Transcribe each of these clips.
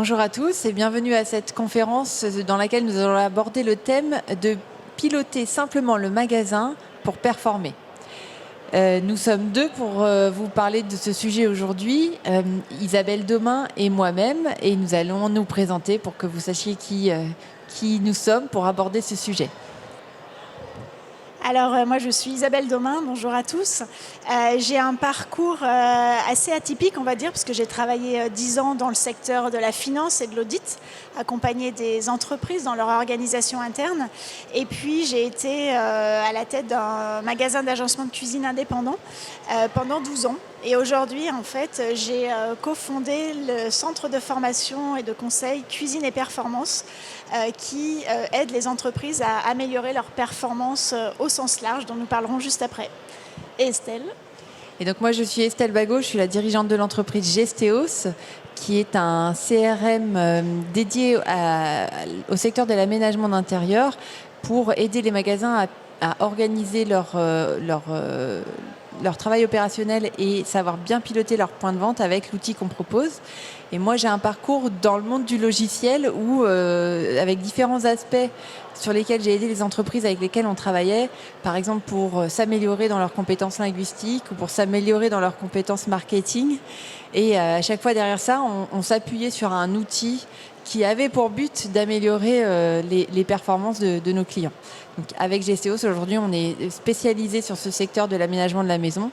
Bonjour à tous et bienvenue à cette conférence dans laquelle nous allons aborder le thème de piloter simplement le magasin pour performer. Nous sommes deux pour vous parler de ce sujet aujourd'hui, Isabelle Domain et moi-même, et nous allons nous présenter pour que vous sachiez qui nous sommes pour aborder ce sujet. Alors, moi, je suis Isabelle Domain, bonjour à tous. J'ai un parcours assez atypique, on va dire, parce que j'ai travaillé 10 ans dans le secteur de la finance et de l'audit, accompagné des entreprises dans leur organisation interne. Et puis, j'ai été à la tête d'un magasin d'agencement de cuisine indépendant pendant 12 ans. Et aujourd'hui, en fait, j'ai cofondé le centre de formation et de conseil Cuisine et Performance qui aide les entreprises à améliorer leur performance au sens large, dont nous parlerons juste après. Et Estelle ? Et donc moi, je suis Estelle Bagot, je suis la dirigeante de l'entreprise Gestéos, qui est un CRM dédié au secteur de l'aménagement d'intérieur pour aider les magasins à organiser leur travail opérationnel et savoir bien piloter leur point de vente avec l'outil qu'on propose. Et moi, j'ai un parcours dans le monde du logiciel où, avec différents aspects sur lesquels j'ai aidé les entreprises avec lesquelles on travaillait, par exemple pour s'améliorer dans leurs compétences linguistiques ou pour s'améliorer dans leurs compétences marketing. Et à chaque fois derrière ça, on s'appuyait sur un outil qui avait pour but d'améliorer les performances de nos clients. Donc, avec Gestéos, aujourd'hui, on est spécialisé sur ce secteur de l'aménagement de la maison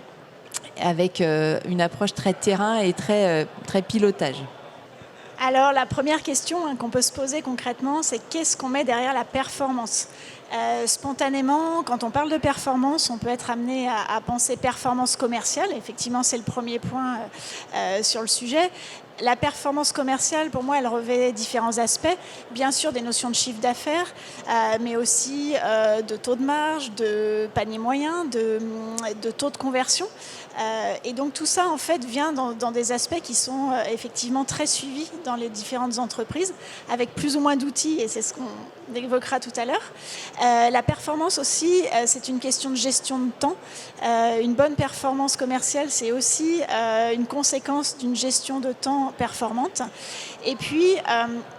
avec une approche très terrain et très pilotage. Alors, la première question qu'on peut se poser concrètement, c'est qu'est-ce qu'on met derrière la performance ? Spontanément, quand on parle de performance, on peut être amené à penser performance commerciale. Effectivement, c'est le premier point sur le sujet. La performance commerciale, pour moi, elle revêt différents aspects. Bien sûr, des notions de chiffre d'affaires, mais aussi de taux de marge, de panier moyen, de taux de conversion. Et donc, tout ça, en fait, vient dans des aspects qui sont effectivement très suivis dans les différentes entreprises, avec plus ou moins d'outils, et c'est ce qu'on évoquera tout à l'heure. La performance aussi, c'est une question de gestion de temps. Une bonne performance commerciale, c'est aussi une conséquence d'une gestion de temps performante. Et puis,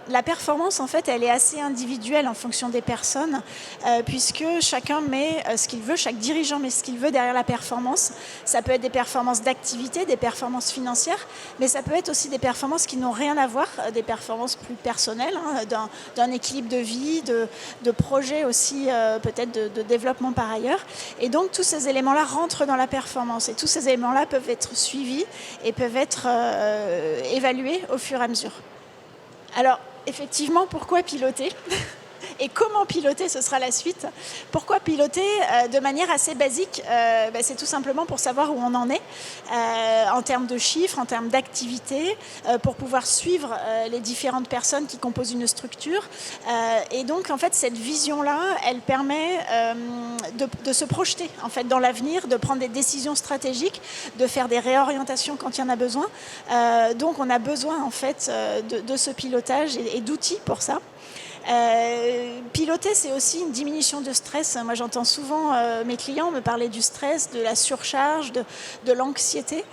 la performance, en fait, elle est assez individuelle en fonction des personnes, puisque chacun met ce qu'il veut, chaque dirigeant met ce qu'il veut derrière la performance. Ça peut être des performances d'activité, des performances financières, mais ça peut être aussi des performances qui n'ont rien à voir, des performances plus personnelles, d'un équilibre de vie, de projets aussi, peut-être de développement par ailleurs. Et donc, tous ces éléments-là rentrent dans la performance. Et tous ces éléments-là peuvent être suivis et peuvent être évalués au fur et à mesure. Alors, effectivement, pourquoi piloter ? Et comment piloter, ce sera la suite. Pourquoi piloter de manière assez basique ? C'est tout simplement pour savoir où on en est en termes de chiffres, en termes d'activité, pour pouvoir suivre les différentes personnes qui composent une structure. Et donc, en fait, cette vision-là, elle permet de se projeter en fait, dans l'avenir, de prendre des décisions stratégiques, de faire des réorientations quand il y en a besoin. Donc, on a besoin en fait, de ce pilotage et d'outils pour ça. Piloter, c'est aussi une diminution de stress. Moi, j'entends souvent mes clients me parler du stress, de la surcharge, de l'anxiété.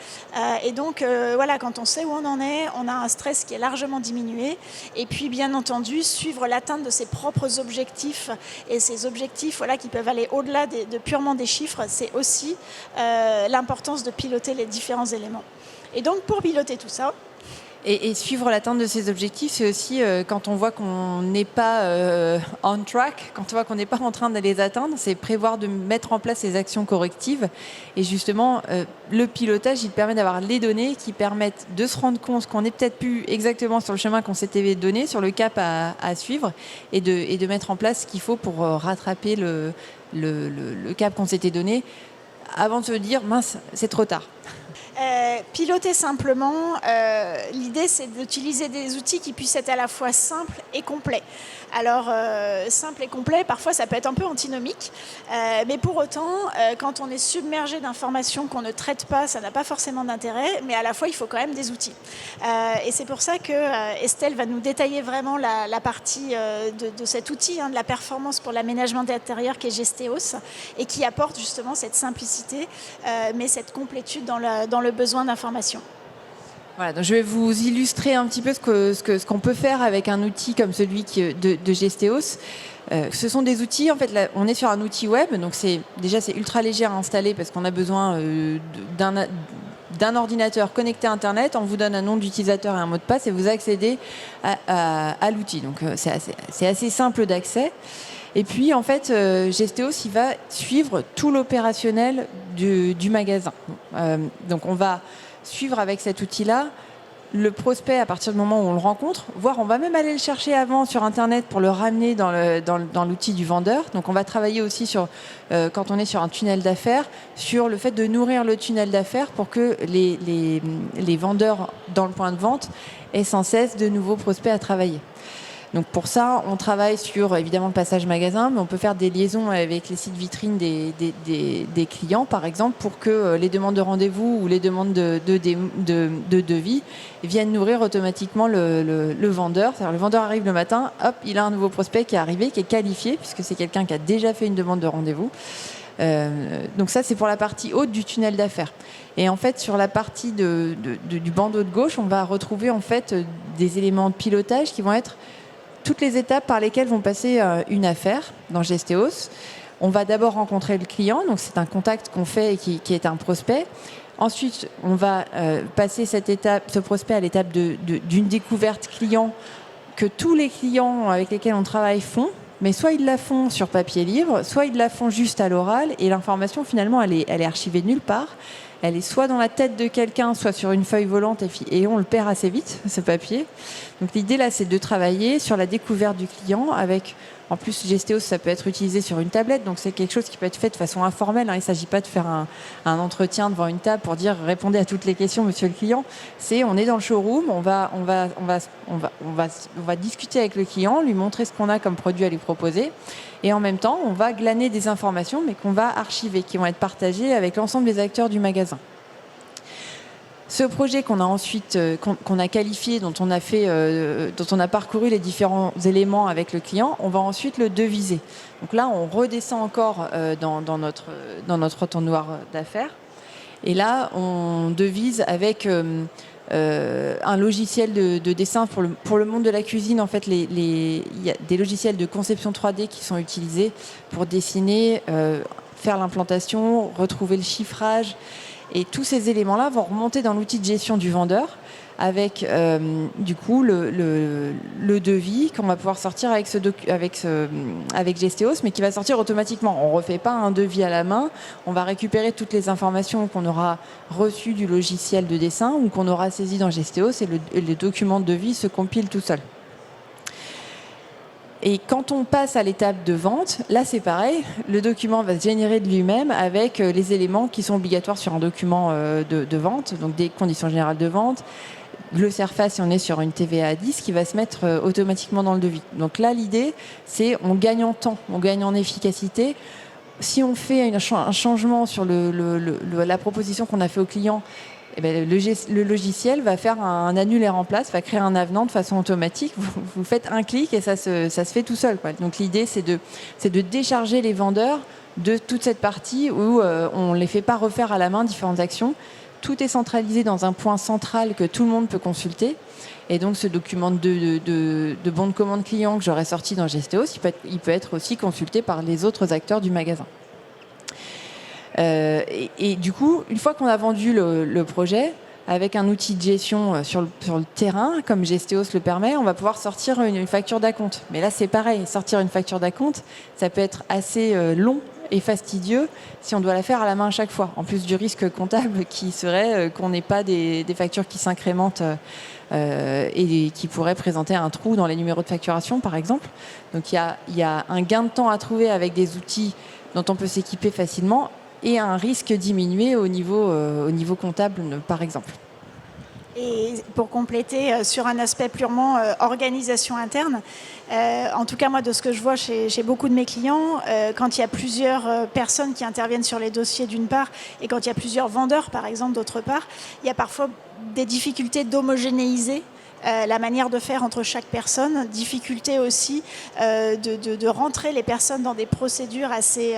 Et donc, voilà, quand on sait où on en est, on a un stress qui est largement diminué. Et puis, bien entendu, suivre l'atteinte de ses propres objectifs. Et ces objectifs, voilà, qui peuvent aller au-delà de purement des chiffres, c'est aussi l'importance de piloter les différents éléments. Et donc, pour piloter tout ça, et suivre l'atteinte de ces objectifs, c'est aussi quand on voit qu'on n'est pas on track, quand on voit qu'on n'est pas en train de les atteindre, c'est prévoir de mettre en place ces actions correctives. Et justement, le pilotage, il permet d'avoir les données qui permettent de se rendre compte qu'on n'est peut-être plus exactement sur le chemin qu'on s'était donné, sur le cap à suivre, et de mettre en place ce qu'il faut pour rattraper le cap qu'on s'était donné, avant de se dire, mince, c'est trop tard. Piloter simplement, l'idée c'est d'utiliser des outils qui puissent être à la fois simples et complets. Alors, simple et complet, parfois ça peut être un peu antinomique, mais pour autant, quand on est submergé d'informations qu'on ne traite pas, ça n'a pas forcément d'intérêt, mais à la fois il faut quand même des outils. Et c'est pour ça que Estelle va nous détailler vraiment la partie de cet outil, de la performance pour l'aménagement d'intérieur qui est Gestéos, et qui apporte justement cette simplicité, mais cette complétude dans le besoin d'information. Voilà, donc je vais vous illustrer un petit peu ce qu'on peut faire avec un outil comme celui de Gesteos. Ce sont des outils, en fait, là, on est sur un outil web, donc c'est ultra léger à installer parce qu'on a besoin d'un ordinateur connecté à Internet. On vous donne un nom d'utilisateur et un mot de passe et vous accédez à l'outil. Donc c'est assez simple d'accès. Et puis, en fait, Gesteos, il va suivre tout l'opérationnel du magasin. Donc on va suivre avec cet outil-là le prospect à partir du moment où on le rencontre, voire on va même aller le chercher avant sur Internet pour le ramener dans l'outil du vendeur. Donc on va travailler aussi sur, quand on est sur un tunnel d'affaires, sur le fait de nourrir le tunnel d'affaires pour que les vendeurs dans le point de vente aient sans cesse de nouveaux prospects à travailler. Donc pour ça, on travaille sur évidemment le passage magasin, mais on peut faire des liaisons avec les sites vitrines des clients, par exemple, pour que les demandes de rendez-vous ou les demandes de devis viennent nourrir automatiquement le vendeur. C'est-à-dire le vendeur arrive le matin, hop, il a un nouveau prospect qui est arrivé, qui est qualifié, puisque c'est quelqu'un qui a déjà fait une demande de rendez-vous. Donc ça, c'est pour la partie haute du tunnel d'affaires. Et en fait, sur la partie du bandeau de gauche, on va retrouver en fait des éléments de pilotage qui vont être toutes les étapes par lesquelles vont passer une affaire dans Gesteos. On va d'abord rencontrer le client, donc c'est un contact qu'on fait et qui est un prospect. Ensuite, on va passer ce prospect à l'étape d'une découverte client que tous les clients avec lesquels on travaille font, mais soit ils la font sur papier libre, soit ils la font juste à l'oral, et l'information finalement elle est archivée nulle part. Elle est soit dans la tête de quelqu'un, soit sur une feuille volante, et on le perd assez vite, ce papier. Donc l'idée là, c'est de travailler sur la découverte du client avec, en plus Gesteos, ça peut être utilisé sur une tablette, donc c'est quelque chose qui peut être fait de façon informelle. Il ne s'agit pas de faire un entretien devant une table pour dire répondez à toutes les questions, monsieur le client. On est dans le showroom, on va discuter avec le client, lui montrer ce qu'on a comme produit à lui proposer. Et en même temps, on va glaner des informations, mais qu'on va archiver, qui vont être partagées avec l'ensemble des acteurs du magasin. Ce projet qu'on a ensuite, qu'on a qualifié, dont on a parcouru les différents éléments avec le client, on va ensuite le deviser. Donc là, on redescend encore dans notre entonnoir d'affaires. Et là, on devise avec un logiciel de dessin pour le monde de la cuisine. En fait, il y a des logiciels de conception 3D qui sont utilisés pour dessiner, faire l'implantation, retrouver le chiffrage. Et tous ces éléments-là vont remonter dans l'outil de gestion du vendeur avec du coup le devis qu'on va pouvoir sortir avec Gesteos, mais qui va sortir automatiquement. On ne refait pas un devis à la main, on va récupérer toutes les informations qu'on aura reçues du logiciel de dessin ou qu'on aura saisi dans Gesteos, et le document de devis se compile tout seul. Et quand on passe à l'étape de vente, là c'est pareil, le document va se générer de lui-même avec les éléments qui sont obligatoires sur un document de vente, donc des conditions générales de vente, le CERFA si on est sur une TVA à 10 qui va se mettre automatiquement dans le devis. Donc là l'idée c'est on gagne en temps, on gagne en efficacité. Si on fait un changement sur la proposition qu'on a fait au client, eh bien, le logiciel va faire un annule et remplace, va créer un avenant de façon automatique. Vous faites un clic et ça se fait tout seul, quoi. Donc l'idée, c'est de décharger les vendeurs de toute cette partie où on ne les fait pas refaire à la main différentes actions. Tout est centralisé dans un point central que tout le monde peut consulter. Et donc ce document de bon de commande client que j'aurais sorti dans Gesteos, il peut être aussi consulté par les autres acteurs du magasin. Et du coup, une fois qu'on a vendu le projet, avec un outil de gestion sur le terrain, comme Gesteos le permet, on va pouvoir sortir une facture d'acompte. Mais là, c'est pareil, sortir une facture d'acompte, ça peut être assez long et fastidieux si on doit la faire à la main à chaque fois. En plus du risque comptable qui serait qu'on n'ait pas des factures qui s'incrémentent et qui pourraient présenter un trou dans les numéros de facturation, par exemple. Donc il y a un gain de temps à trouver avec des outils dont on peut s'équiper facilement, et un risque diminué au niveau comptable, par exemple. Et pour compléter sur un aspect purement organisation interne, en tout cas moi de ce que je vois chez beaucoup de mes clients, quand il y a plusieurs personnes qui interviennent sur les dossiers d'une part et quand il y a plusieurs vendeurs par exemple d'autre part, il y a parfois des difficultés d'homogénéiser la manière de faire entre chaque personne, difficulté aussi de rentrer les personnes dans des procédures assez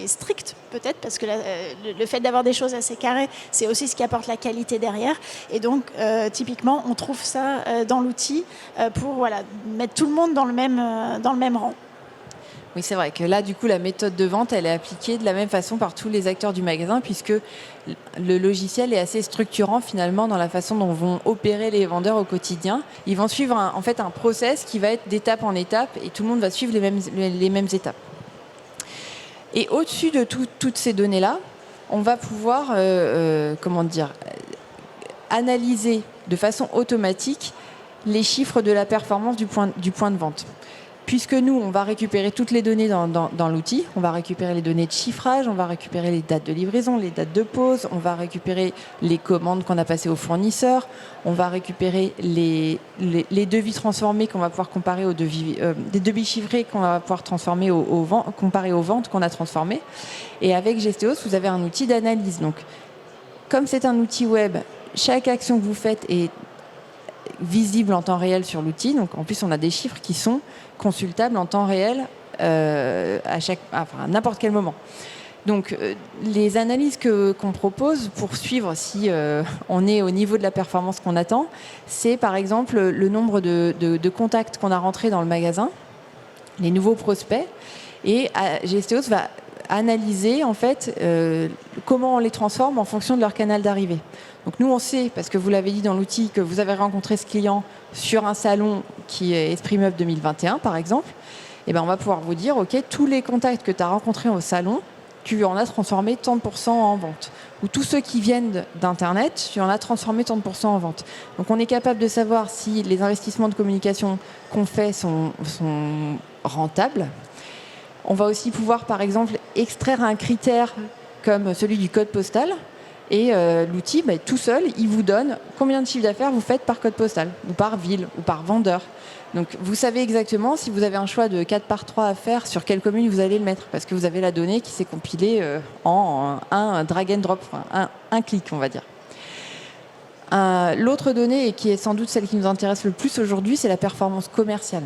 strictes peut-être, parce que le fait d'avoir des choses assez carrées, c'est aussi ce qui apporte la qualité derrière. Et donc, typiquement, on trouve ça dans l'outil pour mettre tout le monde dans le même rang. Oui, c'est vrai que là, du coup, la méthode de vente, elle est appliquée de la même façon par tous les acteurs du magasin, puisque le logiciel est assez structurant finalement dans la façon dont vont opérer les vendeurs au quotidien. Ils vont suivre un process qui va être d'étape en étape, et tout le monde va suivre les mêmes étapes. Et au-dessus de toutes ces données-là, on va pouvoir analyser de façon automatique les chiffres de la performance du point de vente. Puisque nous, on va récupérer toutes les données dans l'outil, on va récupérer les données de chiffrage, on va récupérer les dates de livraison, les dates de pause, on va récupérer les commandes qu'on a passées aux fournisseurs, on va récupérer les devis transformés qu'on va pouvoir comparer aux devis, des devis chiffrés qu'on va pouvoir transformer comparer aux ventes qu'on a transformées. Et avec Gesteos, vous avez un outil d'analyse. Donc, comme c'est un outil web, chaque action que vous faites est visible en temps réel sur l'outil. Donc, en plus, on a des chiffres qui sont consultables en temps réel à n'importe quel moment. Donc, les analyses qu'on propose pour suivre si on est au niveau de la performance qu'on attend, c'est par exemple le nombre de contacts qu'on a rentrés dans le magasin, les nouveaux prospects, et Gesteos va analyser en fait comment on les transforme en fonction de leur canal d'arrivée. Donc nous on sait, parce que vous l'avez dit dans l'outil, que vous avez rencontré ce client sur un salon qui est Esprit Meuble 2021 par exemple, et ben on va pouvoir vous dire ok, tous les contacts que tu as rencontrés au salon, tu en as transformé tant de % en vente. Ou tous ceux qui viennent d'internet, tu en as transformé tant de % en vente. Donc on est capable de savoir si les investissements de communication qu'on fait sont rentables. On va aussi pouvoir, par exemple, extraire un critère comme celui du code postal. Et l'outil, tout seul, il vous donne combien de chiffre d'affaires vous faites par code postal, ou par ville, ou par vendeur. Donc, vous savez exactement si vous avez un choix de 4x3 à faire, sur quelle commune vous allez le mettre, parce que vous avez la donnée qui s'est compilée en un drag and drop, un clic, on va dire. L'autre donnée, et qui est sans doute celle qui nous intéresse le plus aujourd'hui, c'est la performance commerciale.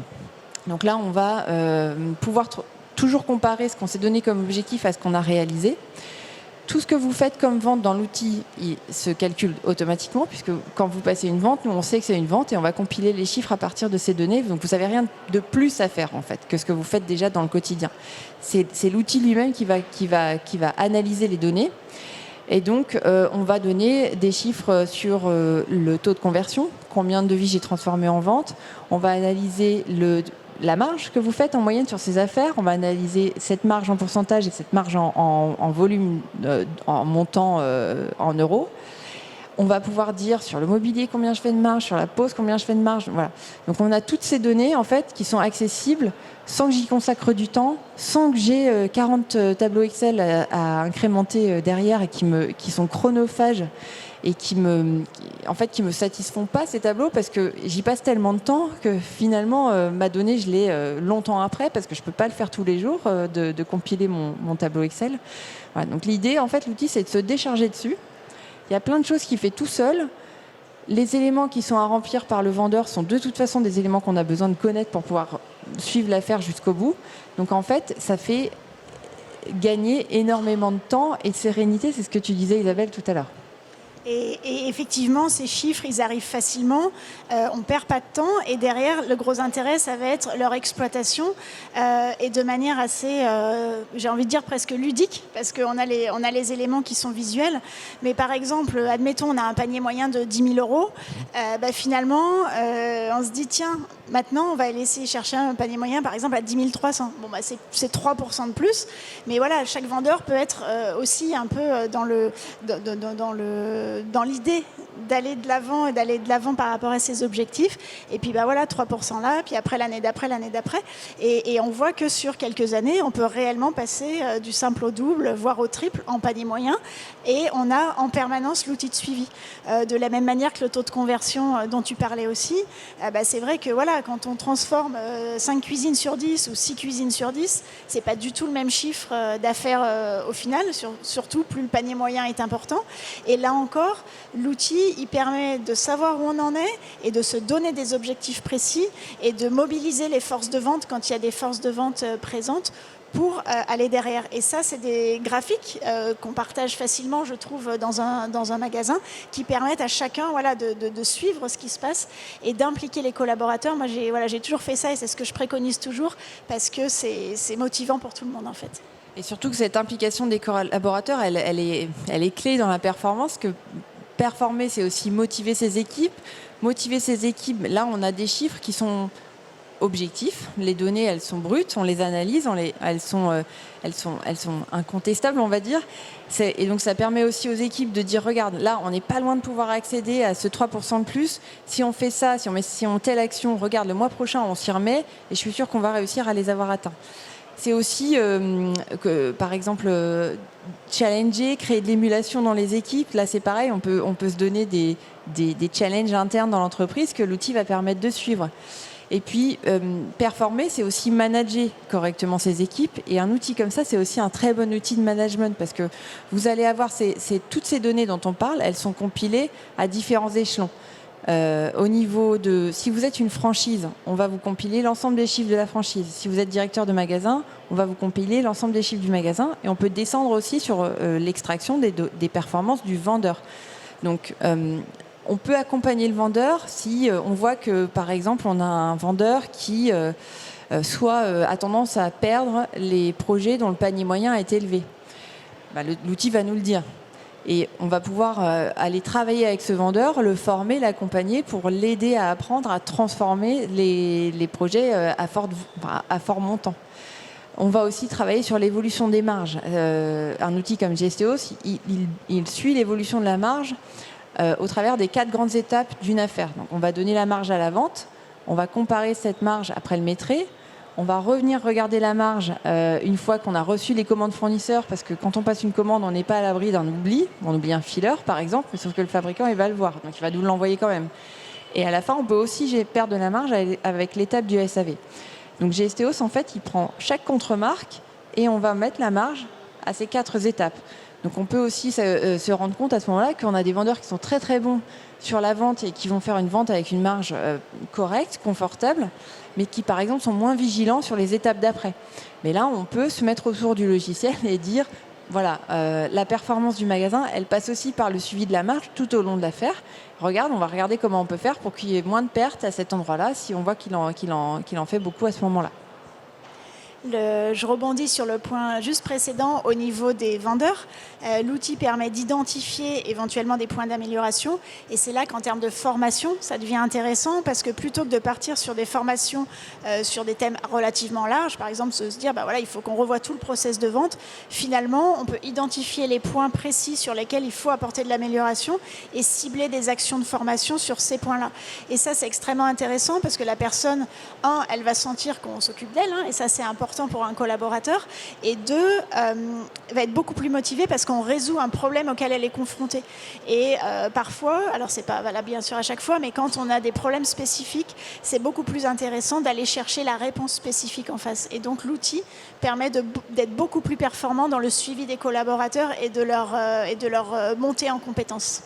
Donc là, on va pouvoir toujours comparer ce qu'on s'est donné comme objectif à ce qu'on a réalisé. Tout ce que vous faites comme vente dans l'outil, il se calcule automatiquement, puisque quand vous passez une vente, nous on sait que c'est une vente et on va compiler les chiffres à partir de ces données. Donc vous n'avez rien de plus à faire en fait que ce que vous faites déjà dans le quotidien. C'est l'outil lui-même qui va analyser les données. Et donc on va donner des chiffres sur le taux de conversion, combien de devis j'ai transformé en vente. On va analyser la marge que vous faites en moyenne sur ces affaires. On va analyser cette marge en pourcentage et cette marge en volume, en montant en euros. On va pouvoir dire sur le mobilier combien je fais de marge, sur la pose combien je fais de marge. Voilà. Donc on a toutes ces données en fait qui sont accessibles sans que j'y consacre du temps, sans que j'ai 40 tableaux Excel à incrémenter derrière et qui sont chronophages et qui me satisfont pas, ces tableaux, parce que j'y passe tellement de temps que finalement ma donnée je l'ai longtemps après, parce que je peux pas le faire tous les jours de compiler mon tableau Excel. Voilà, donc l'idée en fait, l'outil, c'est de se décharger dessus. Il y a plein de choses qu'il fait tout seul. Les éléments qui sont à remplir par le vendeur sont de toute façon des éléments qu'on a besoin de connaître pour pouvoir suivre l'affaire jusqu'au bout. Donc en fait, ça fait gagner énormément de temps et de sérénité. C'est ce que tu disais, Isabelle, tout à l'heure. Et effectivement, ces chiffres, ils arrivent facilement, on ne perd pas de temps, et derrière, le gros intérêt, ça va être leur exploitation, et de manière assez, j'ai envie de dire presque ludique, parce qu'on a les éléments qui sont visuels. Mais par exemple, admettons, on a un panier moyen de 10 000 €, finalement, on se dit, tiens, maintenant, on va aller essayer de chercher un panier moyen, par exemple, à 10 300. Bon, c'est 3% de plus, mais voilà, chaque vendeur peut être aussi un peu dans l'idée d'aller de l'avant et d'aller de l'avant par rapport à ses objectifs. Et puis voilà, 3% là, puis après l'année d'après. Et on voit que sur quelques années, on peut réellement passer du simple au double, voire au triple en panier moyen. Et on a en permanence l'outil de suivi. De la même manière que le taux de conversion dont tu parlais aussi, c'est vrai que voilà, quand on transforme 5 cuisines sur 10 ou 6 cuisines sur 10, c'est pas du tout le même chiffre d'affaires au final, surtout plus le panier moyen est important. Et là encore, l'outil l'outil, il permet de savoir où on en est et de se donner des objectifs précis et de mobiliser les forces de vente quand il y a des forces de vente présentes pour aller derrière. Et ça, c'est des graphiques qu'on partage facilement, je trouve, dans un magasin, qui permettent à chacun de suivre ce qui se passe et d'impliquer les collaborateurs. Moi, j'ai toujours fait ça et c'est ce que je préconise toujours parce que c'est motivant pour tout le monde, en fait. Et surtout que cette implication des collaborateurs, elle est clé dans la performance, que performer, c'est aussi motiver ses équipes. Motiver ses équipes, là, on a des chiffres qui sont objectifs. Les données, elles sont brutes, on les analyse, elles sont incontestables, on va dire. Et donc, ça permet aussi aux équipes de dire, regarde, là, on n'est pas loin de pouvoir accéder à ce 3% de plus. Si on fait ça, si on telle action, regarde, le mois prochain, on s'y remet, et je suis sûre qu'on va réussir à les avoir atteints. C'est aussi, par exemple, challenger, créer de l'émulation dans les équipes. Là, c'est pareil, on peut se donner des challenges internes dans l'entreprise que l'outil va permettre de suivre. Et puis, performer, c'est aussi manager correctement ses équipes. Et un outil comme ça, c'est aussi un très bon outil de management parce que vous allez avoir toutes ces données dont on parle, elles sont compilées à différents échelons. Au niveau de... Si vous êtes une franchise, on va vous compiler l'ensemble des chiffres de la franchise. Si vous êtes directeur de magasin, on va vous compiler l'ensemble des chiffres du magasin. Et on peut descendre aussi sur l'extraction des performances du vendeur. Donc... on peut accompagner le vendeur si on voit que, par exemple, on a un vendeur qui a tendance à perdre les projets dont le panier moyen est élevé. L'outil va nous le dire. Et on va pouvoir aller travailler avec ce vendeur, le former, l'accompagner pour l'aider à apprendre à transformer les projets à fort montant. On va aussi travailler sur l'évolution des marges. Un outil comme Gesteos, il suit l'évolution de la marge au travers des 4 grandes étapes d'une affaire. Donc, on va donner la marge à la vente, on va comparer cette marge après le maîtrise, on va revenir regarder la marge une fois qu'on a reçu les commandes fournisseurs, parce que quand on passe une commande, on n'est pas à l'abri d'un oubli. On oublie un filler, par exemple, sauf que le fabricant, il va le voir, donc il va nous l'envoyer quand même. Et à la fin, on peut aussi perdre de la marge avec l'étape du SAV. Donc Gesteos, en fait, il prend chaque contre-marque et on va mettre la marge à ces 4 étapes. Donc on peut aussi se rendre compte à ce moment-là qu'on a des vendeurs qui sont très très bons sur la vente et qui vont faire une vente avec une marge correcte, confortable, mais qui par exemple sont moins vigilants sur les étapes d'après. Mais là, on peut se mettre autour du logiciel et dire, voilà, la performance du magasin, elle passe aussi par le suivi de la marge tout au long de l'affaire. Regarde, on va regarder comment on peut faire pour qu'il y ait moins de pertes à cet endroit-là si on voit qu'il en fait beaucoup à ce moment-là. Je rebondis sur le point juste précédent au niveau des vendeurs. L'outil permet d'identifier éventuellement des points d'amélioration et c'est là qu'en termes de formation, ça devient intéressant parce que plutôt que de partir sur des formations sur des thèmes relativement larges, par exemple se dire il faut qu'on revoie tout le process de vente, finalement on peut identifier les points précis sur lesquels il faut apporter de l'amélioration et cibler des actions de formation sur ces points-là. Et ça c'est extrêmement intéressant parce que la personne, elle va sentir qu'on s'occupe d'elle et ça c'est important pour un collaborateur, et 2, va être beaucoup plus motivée parce qu'on résout un problème auquel elle est confrontée. Et parfois, alors c'est pas valable bien sûr à chaque fois, mais quand on a des problèmes spécifiques, c'est beaucoup plus intéressant d'aller chercher la réponse spécifique en face. Et donc l'outil permet d'être beaucoup plus performant dans le suivi des collaborateurs et de leur montée en compétences.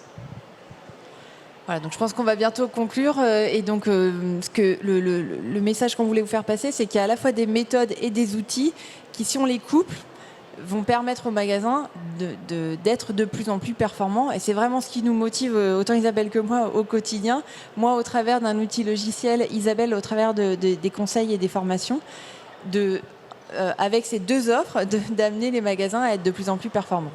Voilà, donc je pense qu'on va bientôt conclure. Et donc, le message qu'on voulait vous faire passer, c'est qu'il y a à la fois des méthodes et des outils qui, si on les couple, vont permettre au magasin d'être de plus en plus performant. Et c'est vraiment ce qui nous motive, autant Isabelle que moi, au quotidien. Moi, au travers d'un outil logiciel, Isabelle, au travers des conseils et des formations, avec ces 2 offres, d'amener les magasins à être de plus en plus performants.